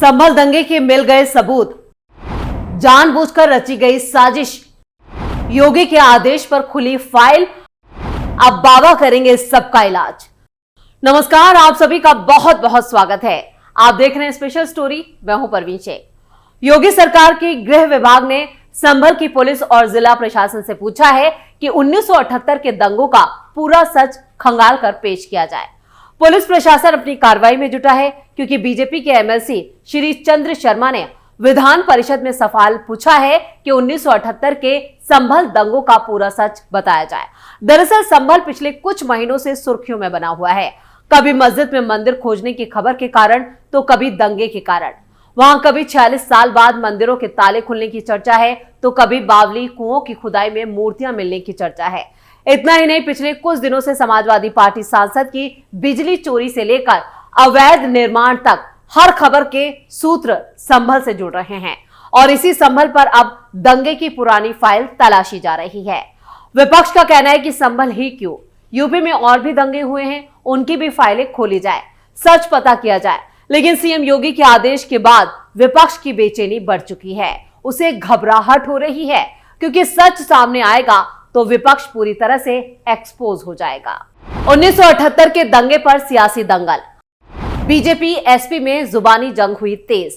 संभल दंगे के मिल गए सबूत, जानबूझकर रची गई साजिश, योगी के आदेश पर खुली फाइल, अब बाबा करेंगे सबका इलाज। नमस्कार, आप सभी का बहुत बहुत स्वागत है। आप देख रहे हैं स्पेशल स्टोरी, मैं हूं परवीन शेख। योगी सरकार के गृह विभाग ने संभल की पुलिस और जिला प्रशासन से पूछा है कि 1978 के दंगों का पूरा सच खंगाल कर पेश किया जाए। पुलिस प्रशासन अपनी कार्रवाई में जुटा है क्योंकि बीजेपी के एमएलसी श्री चंद्र शर्मा ने विधान परिषद में सवाल पूछा है कि 1978 के संभल दंगों का पूरा सच बताया जाए। दरअसल संभल पिछले कुछ महीनों से सुर्खियों में बना हुआ है, कभी मस्जिद में मंदिर खोजने की खबर के कारण तो कभी दंगे के कारण। वहां कभी 46 साल बाद मंदिरों के ताले खुलने की चर्चा है तो कभी बावली कुओं की खुदाई में मूर्तियां मिलने की चर्चा है। इतना ही नहीं, पिछले कुछ दिनों से समाजवादी पार्टी सांसद की बिजली चोरी से लेकर अवैध निर्माण तक हर खबर के सूत्र संभल से जुड़ रहे हैं और इसी संभल पर अब दंगे की पुरानी फाइल तलाशी जा रही है। विपक्ष का कहना है कि संभल ही क्यों, यूपी में और भी दंगे हुए हैं, उनकी भी फाइलें खोली जाए, सच पता किया जाए। लेकिन सीएम योगी के आदेश के बाद विपक्ष की बेचैनी बढ़ चुकी है, उसे घबराहट हो रही है क्योंकि सच सामने आएगा तो विपक्ष पूरी तरह से एक्सपोज हो जाएगा। 1978 के दंगे पर सियासी दंगल, बीजेपी एसपी में जुबानी जंग हुई तेज।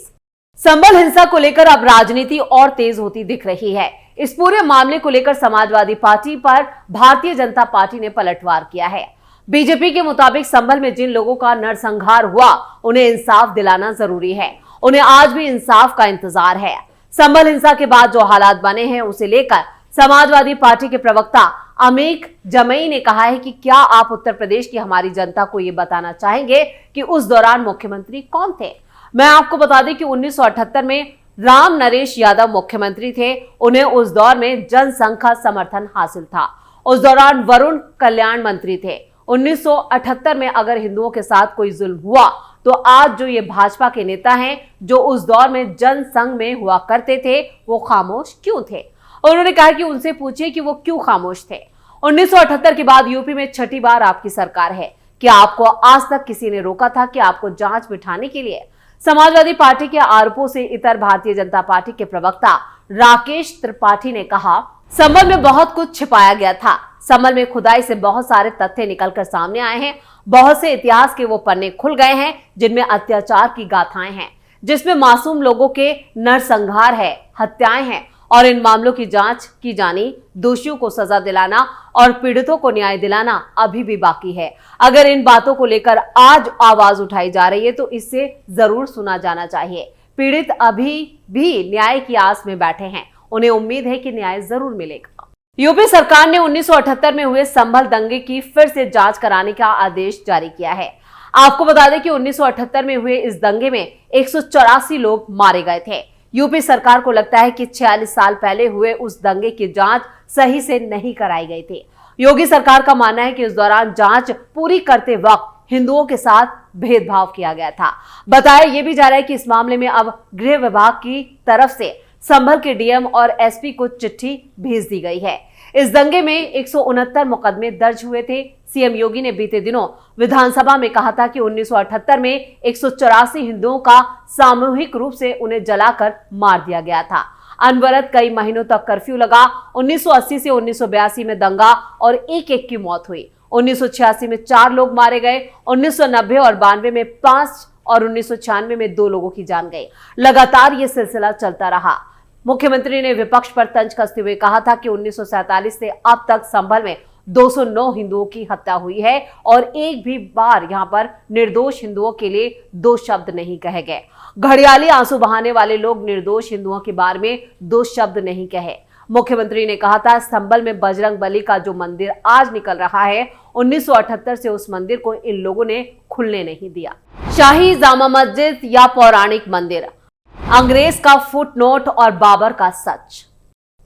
संभल हिंसा को लेकर अब राजनीति और तेज होती दिख रही है। इस पूरे मामले को लेकर समाजवादी पार्टी पर भारतीय जनता पार्टी ने पलटवार किया है। बीजेपी के मुताबिक संभल में जिन लोगों का नरसंहार हुआ उन्हें इंसाफ दिलाना जरूरी है, उन्हें आज भी इंसाफ का इंतजार है। संभल हिंसा के बाद जो हालात बने हैं उसे लेकर समाजवादी पार्टी के प्रवक्ता अमीक जमई ने कहा है कि क्या आप उत्तर प्रदेश की हमारी जनता को ये बताना चाहेंगे कि उस दौरान मुख्यमंत्री कौन थे? मैं आपको बता दें कि 1978 में राम नरेश यादव मुख्यमंत्री थे। उन्हें उस दौर में जनसंघ का समर्थन हासिल था। उस दौरान वरुण कल्याण मंत्री थे। 1978 में अगर हिंदुओं के साथ कोई जुल्म हुआ तो आज जो ये भाजपा के नेता हैं जो उस दौर में जनसंघ में हुआ करते थे वो खामोश क्यों थे? उन्होंने कहा कि उनसे पूछिए कि वो क्यों खामोश थे। 1978 के बाद यूपी में छठी बार आपकी सरकार है। क्या आपको आज तक किसी ने रोका था कि आपको जांच बिठाने के लिए? समाजवादी पार्टी के आरोपों से इतर भारतीय जनता पार्टी के प्रवक्ता राकेश त्रिपाठी ने कहा, संभल में बहुत कुछ छिपाया गया था। संभल में खुदाई से बहुत सारे तथ्य निकलकर सामने आए हैं। बहुत से इतिहास के वो पन्ने खुल गए हैं जिनमें अत्याचार की गाथाएं हैं, जिसमें मासूम लोगों के नरसंहार है, हत्याएं हैं और इन मामलों की जांच की जानी, दोषियों को सजा दिलाना और पीड़ितों को न्याय दिलाना अभी भी बाकी है। अगर इन बातों को लेकर आज आवाज उठाई जा रही है तो इससे जरूर सुना जाना चाहिए। पीड़ित अभी भी न्याय की आस में बैठे हैं, उन्हें उम्मीद है कि न्याय जरूर मिलेगा। यूपी सरकार ने 1978 में हुए संभल दंगे की फिर से जांच कराने का आदेश जारी किया है। आपको बता दें कि 1978 में हुए इस दंगे में 184 लोग मारे गए थे। यूपी सरकार को लगता है कि 46 साल पहले हुए उस दंगे की जांच सही से नहीं कराई गई थी। योगी सरकार का मानना है कि उस दौरान जांच पूरी करते वक्त हिंदुओं के साथ भेदभाव किया गया था। बताया यह भी जा रहा है कि इस मामले में अब गृह विभाग की तरफ से संभल के डीएम और एसपी को चिट्ठी भेज दी गई है। इस दंगे में 169 मुकदमे दर्ज हुए थे। सीएम योगी ने बीते दिनों विधानसभा में कहा था कि 1978 में 184 हिंदुओं का सामूहिक रूप से उन्हें जलाकर मार दिया गया था। अनवरत कई महीनों तक कर्फ्यू लगा। 1980 से 1982 में दंगा और एक की मौत हुई। 1986 में 4 लोग मारे गए। 1990 और 92 में 5 और 1996 में 2 लोगों की जान गई। लगातार ये सिलसिला चलता रहा। मुख्यमंत्री ने विपक्ष पर तंज कसते हुए कहा था कि 1947 से अब तक संभल में 209 हिंदुओं की हत्या हुई है और एक भी बार यहां पर निर्दोष हिंदुओं के लिए 2 शब्द नहीं कहे गए। घड़ियाली आंसू बहाने वाले लोग निर्दोष हिंदुओं के बारे में 2 शब्द नहीं कहे। मुख्यमंत्री ने कहा था, संभल में बजरंग बली का जो मंदिर आज निकल रहा है, 1978 से उस मंदिर को इन लोगों ने खुलने नहीं दिया। शाही जामा मस्जिद या पौराणिक मंदिर, अंग्रेज का फुटनोट और बाबर का सच।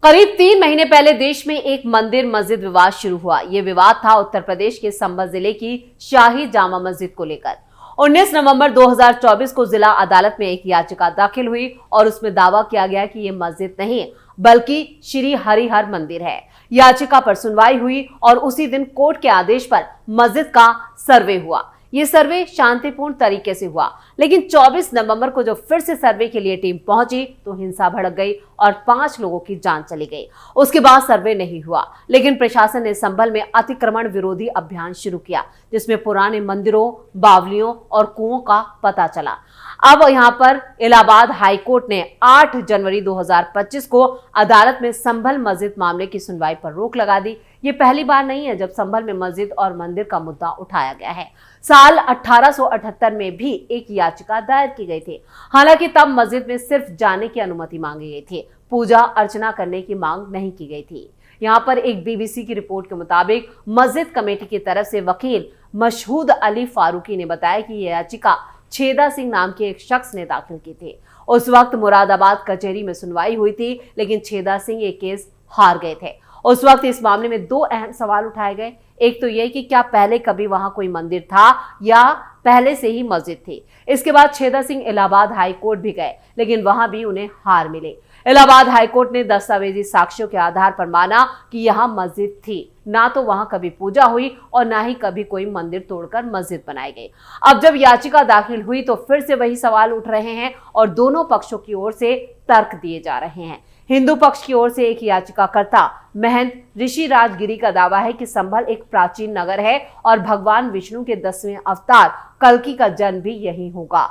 करीब 3 महीने पहले देश में एक मंदिर मस्जिद विवाद शुरू हुआ। यह विवाद था उत्तर प्रदेश के संभल जिले की शाही जामा मस्जिद को लेकर। 19 नवंबर 2024 को जिला अदालत में एक याचिका दाखिल हुई और उसमें दावा किया गया कि यह मस्जिद नहीं बल्कि श्री हरिहर मंदिर है। याचिका पर सुनवाई हुई और उसी दिन कोर्ट के आदेश पर मस्जिद का सर्वे हुआ। ये सर्वे शांतिपूर्ण तरीके से हुआ, लेकिन 24 नवंबर को जब फिर से सर्वे के लिए टीम पहुंची तो हिंसा भड़क गई और 5 लोगों की जान चली गई। उसके बाद सर्वे नहीं हुआ, लेकिन प्रशासन ने संभल में अतिक्रमण विरोधी अभियान शुरू किया, जिसमें पुराने मंदिरों, बावलियों और कुओं का पता चला। अब यहां पर इलाहाबाद हाईकोर्ट ने 8 जनवरी 2025 को अदालत में संभल मस्जिद मामले की सुनवाई पर रोक लगा दी। ये पहली बार नहीं है जब संभल में मस्जिद और मंदिर का मुद्दा उठाया गया है। साल 1878 में भी एक याचिका दायर की गई थी। हालांकि तब मस्जिद में सिर्फ जाने की अनुमति मांगी गई थी, पूजा अर्चना करने की मांग नहीं की गई थी। यहाँ पर एक बीबीसी की रिपोर्ट के मुताबिक मस्जिद कमेटी की तरफ से वकील मशहूद अली फारूकी ने बताया कि यह याचिका छेदा सिंह नाम के एक शख्स ने दाखिल की थी। उस वक्त मुरादाबाद कचहरी में सुनवाई हुई थी, लेकिन छेदा सिंह ये केस हार गए थे। उस वक्त इस मामले में 2 अहम सवाल उठाए गए। एक तो यह कि क्या पहले कभी वहां कोई मंदिर था या पहले से ही मस्जिद थी। इसके बाद छेदा सिंह इलाहाबाद हाईकोर्ट भी गए, लेकिन वहां भी उन्हें हार मिली। इलाहाबाद हाईकोर्ट ने दस्तावेजी साक्ष्यों के आधार पर माना कि यहां मस्जिद थी, ना तो वहां कभी पूजा हुई और ना ही कभी कोई मंदिर तोड़कर मस्जिद बनाई गई। अब जब याचिका दाखिल हुई तो फिर से वही सवाल उठ रहे हैं और दोनों पक्षों की ओर से तर्क दिए जा रहे हैं। हिंदू पक्ष की ओर से एक याचिकाकर्ता महंत ऋषि राजगिरी का दावा है कि संभल एक प्राचीन नगर है और भगवान विष्णु के 10वें अवतार कल्कि का जन्म भी यहीं होगा।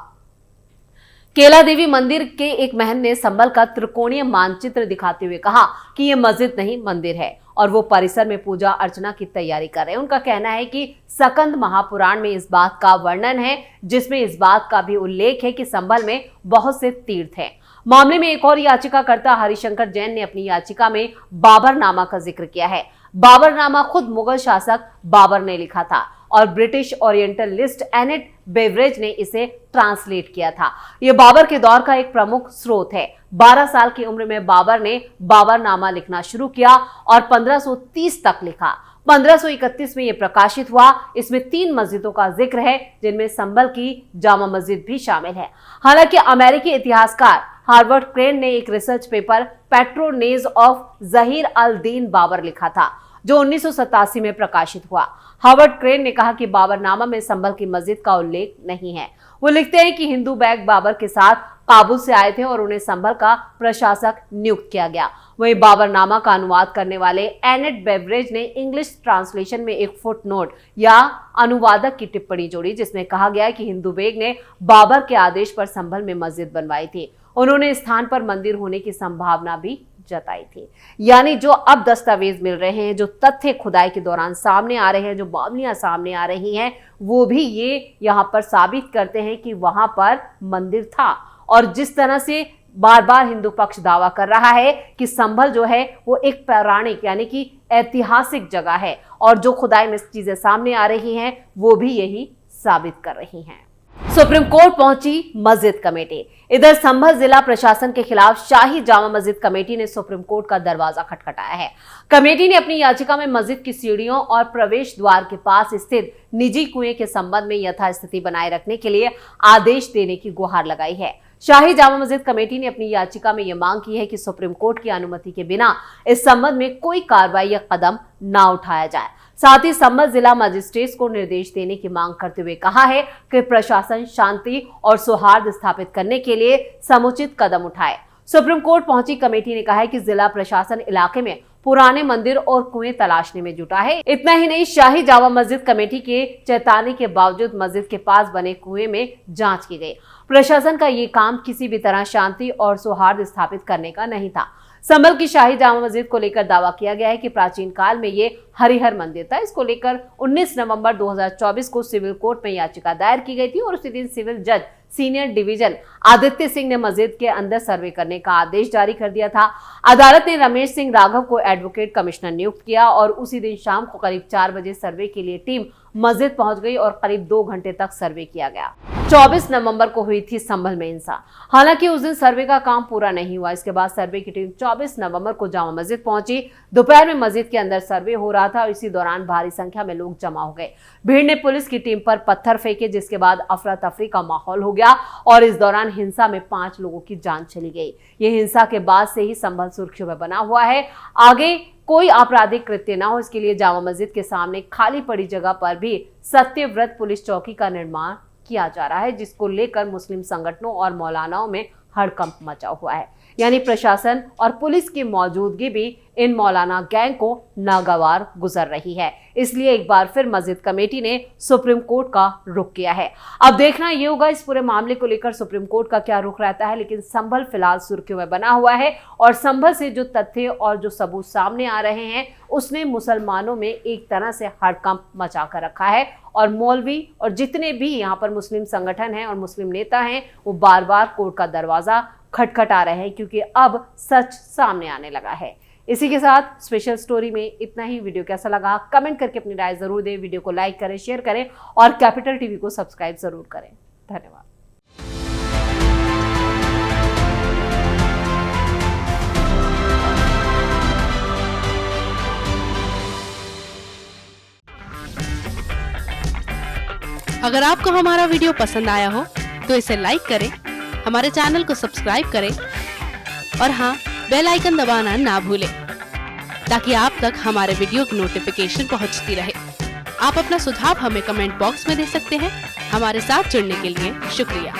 केला देवी मंदिर के एक महंत ने संभल का त्रिकोणीय मानचित्र दिखाते हुए कहा कि यह मस्जिद नहीं मंदिर है और वो परिसर में पूजा अर्चना की तैयारी कर रहे हैं। उनका कहना है कि सकंद महापुराण में इस बात का वर्णन है, जिसमें इस बात का भी उल्लेख है कि संभल में बहुत से तीर्थ हैं। मामले में एक और याचिकाकर्ता हरिशंकर जैन ने अपनी याचिका में बाबरनामा का जिक्र किया है। बाबरनामा खुद मुगल शासक बाबर ने लिखा था और ब्रिटिश ओरिएंटलिस्ट एनेट बेवरेज ने इसे ट्रांसलेट किया था। यह बाबर के दौर का एक प्रमुख स्रोत है। 12 साल की उम्र में बाबर ने बाबरनामा लिखना शुरू किया और 1530 तक लिखा। 1531 में यह प्रकाशित हुआ। इसमें 3 मस्जिदों का जिक्र है, जिनमें संभल की जामा मस्जिद भी शामिल है। हालांकि अमेरिकी इतिहासकार हार्वर्ड क्रेन ने एक research paper patronage of Zahir al Din Babur लिखा था, जो 1987 में प्रकाशित हुआ। हार्वर्ड क्रेन ने कहा कि बाबरनामा में संभल की मस्जिद का उल्लेख नहीं है। वो लिखते हैं कि हिंदू बैग बाबर के साथ काबुल से आए थे और उन्हें संभल का प्रशासक नियुक्त किया गया। वहीं बाबरनामा का अनुवाद करने वाले एनेट बेवरेज ने इंग्लिश ट्रांसलेशन में एक फुटनोट या अनुवादक की टिप्पणी जोड़ी, जिसमें कहा गया कि हिंदू बेग ने बाबर के आदेश पर संभल में मस्जिद बनवाई थी। उन्होंने स्थान पर मंदिर होने की संभावना भी जताई थी। यानी जो अब दस्तावेज मिल रहे हैं, जो तथ्य खुदाई के दौरान सामने आ रहे हैं, जो बावलियां सामने आ रही हैं, वो भी ये यहाँ पर साबित करते हैं कि वहां पर मंदिर था। और जिस तरह से बार बार हिंदू पक्ष दावा कर रहा है कि संभल जो है वो एक पौराणिक यानी कि ऐतिहासिक जगह है, और जो खुदाई में चीजें सामने आ रही हैं वो भी यही साबित कर रही हैं। सुप्रीम कोर्ट पहुंची मस्जिद कमेटी। इधर संभल जिला प्रशासन के खिलाफ शाही जामा मस्जिद कमेटी ने सुप्रीम कोर्ट का दरवाजा खटखटाया है। कमेटी ने अपनी याचिका में मस्जिद की सीढ़ियों और प्रवेश द्वार के पास स्थित निजी कुएं के संबंध में यथास्थिति बनाए रखने के लिए आदेश देने की गुहार लगाई है। शाही जामा मस्जिद कमेटी ने अपनी याचिका में यह मांग की है कि सुप्रीम कोर्ट की अनुमति के बिना इस संबंध में कोई कार्रवाई या कदम न उठाया जाए। साथ ही संबल जिला मजिस्ट्रेट को निर्देश देने की मांग करते हुए कहा है कि प्रशासन शांति और सौहार्द स्थापित करने के लिए समुचित कदम उठाए। सुप्रीम कोर्ट पहुंची कमेटी ने कहा है कि जिला प्रशासन इलाके में पुराने मंदिर और कुएं तलाशने में जुटा है। इतना ही नहीं, शाही जामा मस्जिद कमेटी के चेतावनी के बावजूद मस्जिद के पास बने कुएं में जांच की गई। प्रशासन का ये काम किसी भी तरह शांति और सौहार्द स्थापित करने का नहीं था। संभल की शाही जामा मस्जिद को लेकर दावा किया गया है कि प्राचीन काल में ये हरिहर मंदिर था। इसको लेकर 19 नवंबर 2024 को सिविल कोर्ट में याचिका दायर की गई थी और उसी दिन सिविल जज सीनियर डिवीजन आदित्य सिंह ने मस्जिद के अंदर सर्वे करने का आदेश जारी कर दिया था। अदालत ने रमेश सिंह राघव को एडवोकेट कमिश्नर नियुक्त किया और उसी दिन शाम को करीब 4 बजे सर्वे के लिए टीम मस्जिद पहुंच गई और करीब 2 घंटे तक सर्वे किया गया। 24 नवंबर को हुई थी संभल में हिंसा। हालांकि उस दिन सर्वे का काम पूरा नहीं हुआ। इसके बाद सर्वे की टीम 24 नवंबर को जामा मस्जिद पहुंची। दोपहर में मस्जिद के अंदर सर्वे हो रहा था और इसी दौरान भारी संख्या में लोग जमा हो गए। भीड़ ने पुलिस की टीम पर पत्थर फेंके, जिसके बाद अफरा तफरी का माहौल हो गया और इस दौरान हिंसा में 5 लोगों की जान चली गई। ये हिंसा के बाद से ही संभल सुर्खियों में बना हुआ है। आगे कोई आपराधिक कृत्य ना हो, इसके लिए जामा मस्जिद के सामने खाली पड़ी जगह पर भी सत्यव्रत पुलिस चौकी का निर्माण किया जा रहा है, जिसको लेकर मुस्लिम संगठनों और मौलानाओं में हड़कंप मचा हुआ है। यानी प्रशासन और पुलिस की मौजूदगी भी इन मौलाना गैंग को नागवार गुजर रही है। इसलिए एक बार फिर मस्जिद कमेटी ने सुप्रीम कोर्ट का रुख किया है। अब देखना ये होगा इस पूरे मामले को लेकर सुप्रीम कोर्ट का क्या रुख रहता है, लेकिन संभल फिलहाल सुर्खियों में बना हुआ है और संभल से जो तथ्य और जो सबूत सामने आ रहे हैं उसने मुसलमानों में एक तरह से हड़कंप मचा कर रखा है और मौलवी और जितने भी यहाँ पर मुस्लिम संगठन हैं और मुस्लिम नेता हैं वो बार बार कोर्ट का दरवाजा खटखटा रहे हैं, क्योंकि अब सच सामने आने लगा है। इसी के साथ स्पेशल स्टोरी में इतना ही। वीडियो कैसा लगा कमेंट करके अपनी राय जरूर दें। वीडियो को लाइक करें, शेयर करें और कैपिटल टीवी को सब्सक्राइब जरूर करें। धन्यवाद। अगर आपको हमारा वीडियो पसंद आया हो तो इसे लाइक करें, हमारे चैनल को सब्सक्राइब करें और हाँ, बेल आइकन दबाना ना भूलें ताकि आप तक हमारे वीडियो की नोटिफिकेशन पहुंचती रहे। आप अपना सुझाव हमें कमेंट बॉक्स में दे सकते हैं। हमारे साथ जुड़ने के लिए शुक्रिया।